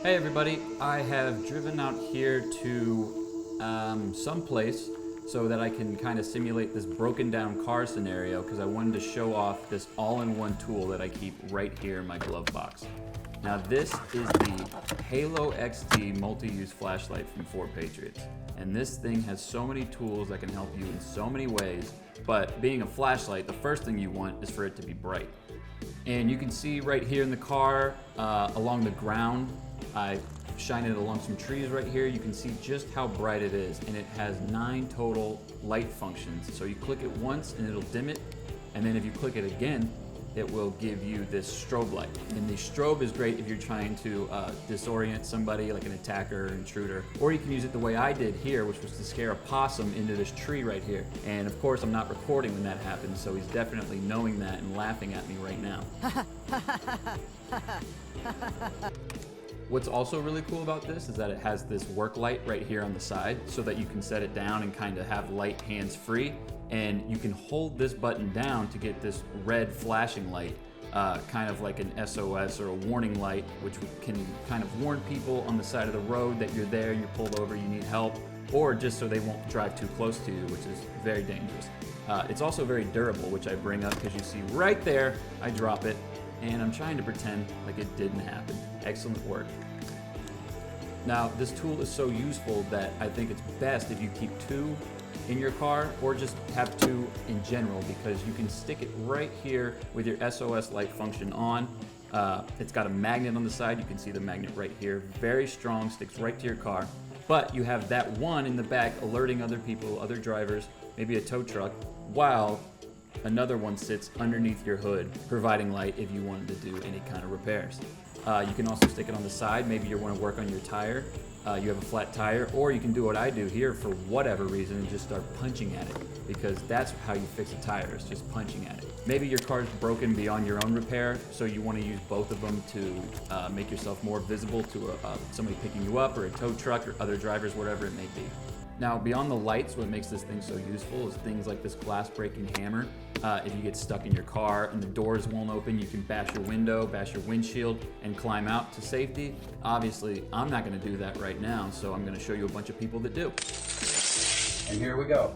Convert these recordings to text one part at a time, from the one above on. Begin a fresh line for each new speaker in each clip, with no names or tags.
Hey everybody, I have driven out here to someplace so that I can kind of simulate this broken down car scenario because I wanted to show off this all-in-one tool that I keep right here in my glove box. Now this is the HaloXT Multi-Use Flashlight from 4Patriots. And this thing has so many tools that can help you in so many ways, but being a flashlight, the first thing you want is for it to be bright. And you can see right here in the car, along the ground, I shine it along some trees right here. You can see just how bright it is, and it has 9 total light functions. So you click it once and it'll dim it, and then if you click it again, it will give you this strobe light. And the strobe is great if you're trying to disorient somebody like an attacker or intruder, or you can use it the way I did here, which was to scare a possum into this tree right here. And of course I'm not recording when that happens, so he's definitely knowing that and laughing at me right now. What's also really cool about this is that it has this work light right here on the side so that you can set it down and kind of have light hands free. And you can hold this button down to get this red flashing light, kind of like an S.O.S or a warning light, which can kind of warn people on the side of the road that you're there, you're pulled over, you need help, or just so they won't drive too close to you, which is very dangerous. It's also very durable, which I bring up because you see right there, I drop it, and I'm trying to pretend like it didn't happen. Excellent work. Now, this tool is so useful that I think it's best if you keep 2 in your car, or just have 2 in general, because you can stick it right here with your S.O.S light function on. It's got a magnet on the side. You can see the magnet right here. Very strong, sticks right to your car. But you have that one in the back alerting other people, other drivers, maybe a tow truck, while another one sits underneath your hood, providing light if you wanted to do any kind of repairs. You can also stick it on the side. Maybe you want to work on your tire. You have a flat tire, or you can do what I do here for whatever reason and just start punching at it, because that's how you fix a tire, is just punching at it. Maybe your car's broken beyond your own repair, so you want to use both of them to make yourself more visible to somebody picking you up, or a tow truck, or other drivers, whatever it may be. Now, beyond the lights, what makes this thing so useful is things like this glass breaking hammer. If you get stuck in your car and the doors won't open, you can bash your window, bash your windshield, and climb out to safety. Obviously, I'm not going to do that right now, so I'm going to show you a bunch of people that do. And here we go.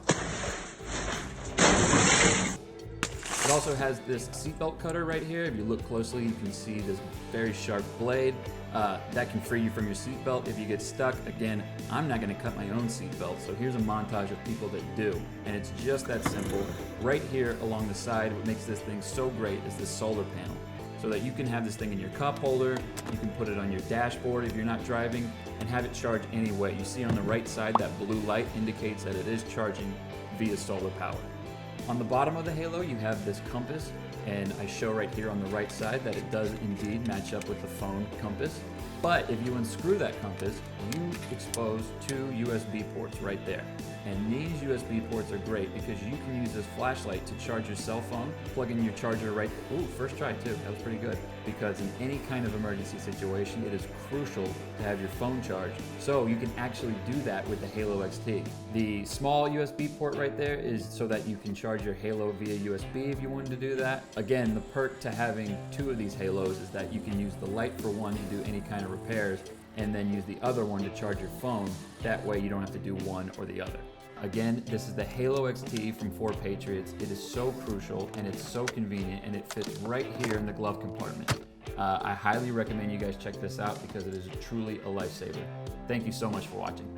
It also has this seatbelt cutter right here. If you look closely, you can see this very sharp blade. That can free you from your seatbelt if you get stuck. Again, I'm not going to cut my own seatbelt, so here's a montage of people that do, and it's just that simple. Right here along the side, what makes this thing so great is this solar panel, so that you can have this thing in your cup holder, you can put it on your dashboard if you're not driving, and have it charge any way. You see on the right side, that blue light indicates that it is charging via solar power. On the bottom of the Halo, you have this compass, and I show right here on the right side that it does indeed match up with the phone compass. But if you unscrew that compass, you expose 2 USB ports right there. And these USB ports are great because you can use this flashlight to charge your cell phone, plug in your charger right there. Ooh, first try too, that was pretty good. Because in any kind of emergency situation, it is crucial to have your phone charged. So you can actually do that with the HaloXT. The small USB port right there is so that you can charge your Halo via USB if you wanted to do that. Again, the perk to having 2 of these Halos is that you can use the light for one to do any kind of repairs, and then use the other one to charge your phone. That way you don't have to do one or the other. Again, this is the HaloXT from 4Patriots. It is so crucial, and it's so convenient, and it fits right here in the glove compartment. I highly recommend you guys check this out because it is truly a lifesaver. Thank you so much for watching.